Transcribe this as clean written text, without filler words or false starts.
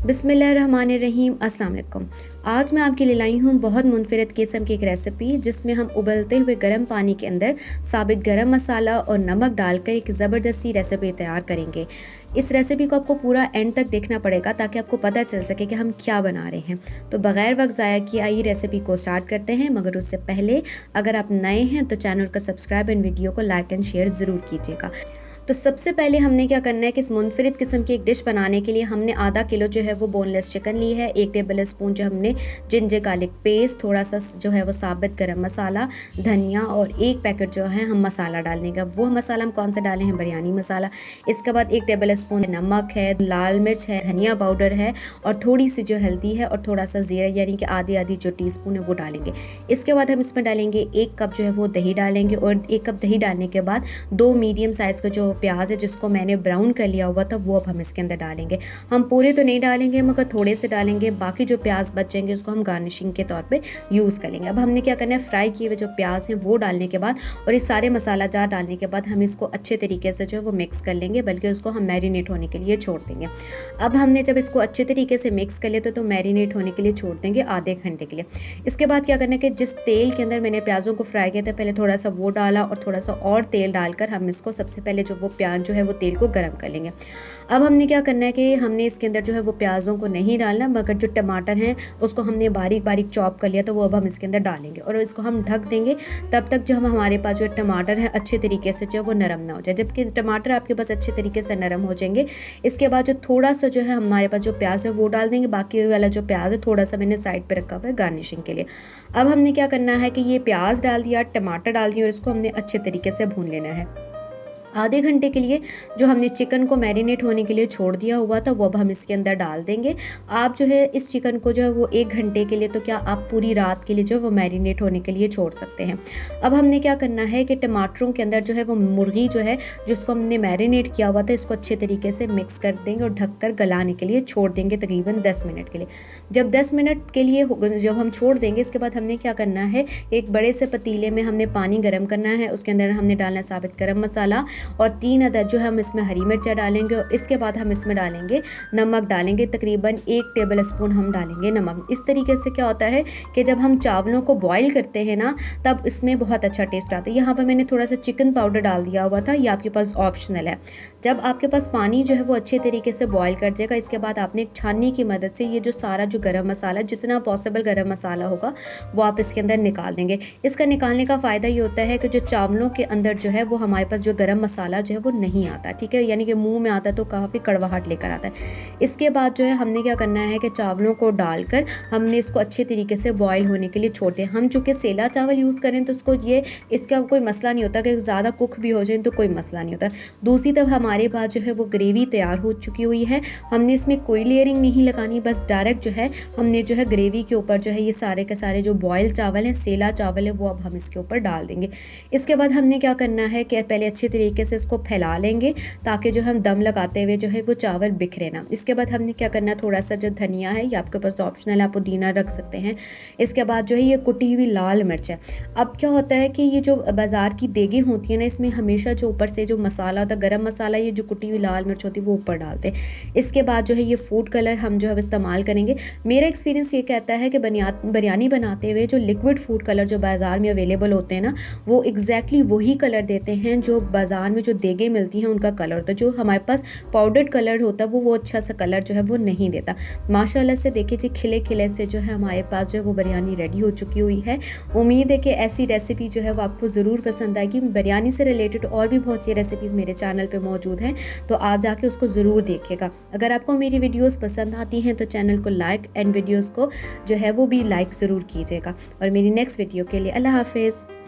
बिस्मिल्लाहिर्रहमानिर्रहीम। अस्सलाम वालेकुम। आज मैं आपके लिए लाई हूँ बहुत मुनफरद किस्म की एक रेसिपी, जिसमें हम उबलते हुए गर्म पानी के अंदर साबित गरम मसाला और नमक डालकर एक ज़बरदस्ती रेसिपी तैयार करेंगे। इस रेसिपी को आपको पूरा एंड तक देखना पड़ेगा ताकि आपको पता चल सके कि हम क्या बना रहे हैं। तो बग़ैर वक्त ज़ाया किए आइए रेसिपी को स्टार्ट करते हैं, मगर उससे पहले अगर आप नए हैं तो चैनल को सब्सक्राइब एंड वीडियो को लाइक एंड शेयर ज़रूर कीजिएगा। तो सबसे पहले हमने क्या करना है कि इस मुनफरिद किस्म की एक डिश बनाने के लिए हमने आधा किलो जो है वो बोनलेस चिकन ली है, 1 टेबल स्पून जो हमने जिंजर गार्लिक पेस्ट, थोड़ा सा जो है वो साबित गरम मसाला, धनिया और 1 पैकेट जो है हम मसाला डालने का। वो मसाला हम कौन सा डालें हैं? बिरयानी मसाला। इसके बाद 1 टेबल स्पून नमक है, लाल मिर्च है, धनिया पाउडर है और थोड़ी सी जो हल्दी है और थोड़ा सा ज़ीरा, यानी कि आधी आधी जो टीस्पून है वो डालेंगे। इसके बाद हम इसमें डालेंगे 1 कप जो है वो दही डालेंगे और 1 कप दही डालने के बाद 2 मीडियम साइज़ का जो प्याज है जिसको मैंने ब्राउन कर लिया हुआ था वो अब हम इसके अंदर डालेंगे। हम पूरे तो नहीं डालेंगे मगर थोड़े से डालेंगे। बाकी जो प्याज बचेंगे उसको हम गार्निशिंग के तौर पे यूज़ कर लेंगे। अब हमने क्या करना है, फ्राई किए हुए जो प्याज हैं वो डालने के बाद और इस सारे मसाला जार डालने के बाद हम इसको अच्छे तरीके से जो है वो मिक्स कर लेंगे, बल्कि उसको हम मैरिनेट होने के लिए छोड़ देंगे। अब हमने जब इसको अच्छे तरीके से मिक्स कर लिया तो मैरिनेट होने के लिए छोड़ देंगे आधे घंटे के लिए। इसके बाद क्या करना है कि जिस तेल के अंदर मैंने प्याज़ों को फ्राई किया था, पहले थोड़ा सा वो डाला और थोड़ा सा और तेल डालकर हम इसको सबसे पहले जो वो प्याज जो है वो तेल को गर्म कर लेंगे। अब हमने क्या करना है कि हमने इसके अंदर जो है वो प्याज़ों को नहीं डालना, मगर जो टमाटर हैं उसको हमने बारीक बारीक चॉप कर लिया तो वो अब हम इसके अंदर डालेंगे और इसको हम ढक देंगे तब तक जो हमारे पास जो टमाटर हैं अच्छे तरीके से जो है वो नरम ना हो जाए। जबकि टमाटर आपके पास अच्छे तरीके से नरम हो जाएंगे, इसके बाद जो थोड़ा सा जो है हमारे पास जो प्याज है वो डाल देंगे। बाकी वाला जो प्याज है थोड़ा सा मैंने साइड पर रखा हुआ है गार्निशिंग के लिए। अब हमने क्या करना है कि ये प्याज डाल दिया, टमाटर डाल दिया और इसको हमने अच्छे तरीके से भून लेना है। आधे घंटे के लिए जो हमने चिकन को मैरिनेट होने के लिए छोड़ दिया हुआ था वो अब हम इसके अंदर डाल देंगे। आप जो है इस चिकन को जो है वो 1 घंटे के लिए तो क्या आप पूरी रात के लिए जो है वो मैरिनेट होने के लिए छोड़ सकते हैं। अब हमने क्या करना है कि टमाटरों के अंदर जो है वो मुर्गी जो है जिसको हमने मैरिनेट किया हुआ था इसको अच्छे तरीके से मिक्स कर देंगे और ढककर गलाने के लिए छोड़ देंगे तकरीबन 10 मिनट के लिए। जब 10 मिनट के लिए जब हम छोड़ देंगे, इसके बाद हमने क्या करना है, एक बड़े से पतीले में हमने पानी गर्म करना है, उसके अंदर हमने डालना है साबित गरम मसाला और 3 अदद जो है हम इसमें हरी मिर्चा डालेंगे और इसके बाद हम इसमें डालेंगे नमक, डालेंगे तकरीबन 1 टेबल स्पून हम डालेंगे नमक। इस तरीके से क्या होता है कि जब हम चावलों को बॉईल करते हैं ना तब इसमें बहुत अच्छा टेस्ट आता है। यहाँ पर मैंने थोड़ा सा चिकन पाउडर डाल दिया हुआ था, ये आपके पास ऑप्शनल है। जब आपके पास पानी जो है वो अच्छे तरीके से बॉईल कर जाएगा, इसके बाद आपने एक छाननी की मदद से ये जो सारा जो गरम मसाला, जितना पॉसिबल गरम मसाला होगा वो आप इसके अंदर निकाल देंगे। इसका निकालने का फ़ायदा ये होता है कि जो चावलों के अंदर जो है वो हमारे पास जो गरम मसाला जो है वो नहीं आता, ठीक है, यानी कि मुंह में आता तो काफ़ी कड़वाहट लेकर आता है। इसके बाद जो है हमने क्या करना है कि चावलों को डालकर हमने इसको अच्छे तरीके से बॉईल होने के लिए छोड़ दें। हम चूँकि सेला चावल यूज़ करें तो इसका कोई मसला नहीं होता कि ज़्यादा कुक भी हो जाए तो कोई मसला नहीं होता। दूसरी तरफ हमारे पास जो है वो ग्रेवी तैयार हो चुकी हुई है। हमने इसमें कोई लेयरिंग नहीं लगानी, बस डायरेक्ट जो है हमने जो है ग्रेवी के ऊपर जो है ये सारे के सारे जो बॉयल चावल हैं, सेला चावल है, वो अब हम इसके ऊपर डाल देंगे। इसके बाद हमने क्या करना है कि पहले अच्छे तरीके से इसको फैला लेंगे ताकि जो हम दम लगाते हुए जो है वो चावल बिखरे ना। इसके बाद हमने क्या करना है, थोड़ा सा जो धनिया है ये आपके पास तो ऑप्शनल है, आप पुदीना रख सकते हैं। इसके बाद जो है ये कुटी हुई लाल मिर्च है। अब क्या होता है कि ये जो बाज़ार की देगें होती हैं ना, इसमें हमेशा जो ऊपर से जो मसाला होता है गरम मसाला, ये जो कुटी हुई लाल मिर्च होती है वो ऊपर डालते हैं। इसके बाद जो है ये फूड कलर हम जो है इस्तेमाल करेंगे। मेरा एक्सपीरियंस ये कहता है कि बिरयानी बनाते हुए जो लिक्विड फूड कलर जो बाज़ार में अवेलेबल होते हैं ना, वो एग्जैक्टली वही कलर देते हैं जो बाज़ार में जो देगें मिलती हैं उनका कलर होता है। जो हमारे पास पाउडर्ड कलर होता है वो अच्छा सा कलर जो है वो नहीं देता। माशाल्लाह से देखिए जी, खिले खिले से जो है हमारे पास जो है वो बिरयानी रेडी हो चुकी हुई है। उम्मीद है कि ऐसी रेसिपी जो है वो आपको ज़रूर पसंद आएगी। बिरयानी से रिलेटेड और भी बहुत सी रेसिपीज़ मेरे चैनल पे मौजूद हैं, तो आप जाके उसको ज़रूर देखिएगा। अगर आपको मेरी वीडियोस पसंद आती हैं तो चैनल को लाइक एंड वीडियोस को जो है वो भी लाइक ज़रूर कीजिएगा। और मेरी नेक्स्ट वीडियो के लिए अल्लाह हाफिज़।